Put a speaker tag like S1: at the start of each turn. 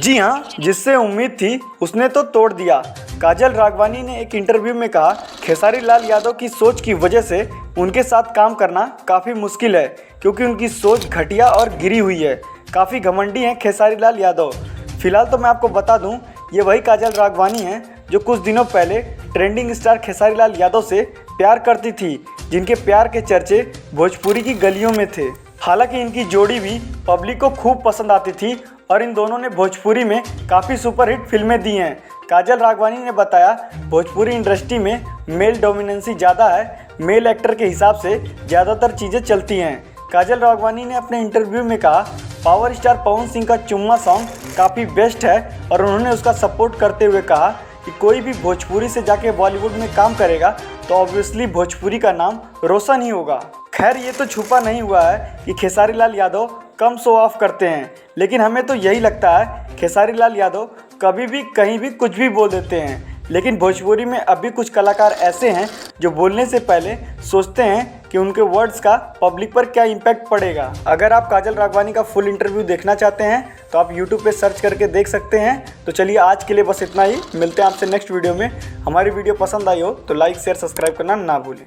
S1: जी हाँ, जिससे उम्मीद थी उसने तो तोड़ दिया। काजल राघवानी ने एक इंटरव्यू में कहा, खेसारी लाल यादव की सोच की वजह से उनके साथ काम करना काफ़ी मुश्किल है, क्योंकि उनकी सोच घटिया और गिरी हुई है। काफ़ी घमंडी हैं खेसारी लाल यादव। फिलहाल तो मैं आपको बता दूं, ये वही काजल राघवानी हैं जो कुछ दिनों पहले ट्रेंडिंग स्टार खेसारी लाल यादव से प्यार करती थी, जिनके प्यार के चर्चे भोजपुरी की गलियों में थे। हालांकि इनकी जोड़ी भी पब्लिक को खूब पसंद आती थी और इन दोनों ने भोजपुरी में काफ़ी सुपरहिट फिल्में दी हैं। काजल राघवानी ने बताया, भोजपुरी इंडस्ट्री में मेल डोमिनेंसी ज़्यादा है, मेल एक्टर के हिसाब से ज़्यादातर चीज़ें चलती हैं। काजल राघवानी ने अपने इंटरव्यू में कहा, पावर स्टार पवन सिंह का चुम्मा सॉन्ग काफ़ी बेस्ट है और उन्होंने उसका सपोर्ट करते हुए कहा कि कोई भी भोजपुरी से जाके बॉलीवुड में काम करेगा तो ऑब्वियसली भोजपुरी का नाम रोशन ही होगा। खैर, ये तो छुपा नहीं हुआ है कि खेसारी लाल यादव कम शो ऑफ करते हैं, लेकिन हमें तो यही लगता है खेसारी लाल यादव कभी भी कहीं भी कुछ भी बोल देते हैं। लेकिन भोजपुरी में अभी कुछ कलाकार ऐसे हैं जो बोलने से पहले सोचते हैं कि उनके वर्ड्स का पब्लिक पर क्या इम्पैक्ट पड़ेगा। अगर आप काजल राघवानी का फुल इंटरव्यू देखना चाहते हैं तो आप YouTube पे सर्च करके देख सकते हैं। तो चलिए, आज के लिए बस इतना ही। मिलते हैं आपसे नेक्स्ट वीडियो में। हमारी वीडियो पसंद आई हो तो लाइक शेयर सब्सक्राइब करना ना भूलें।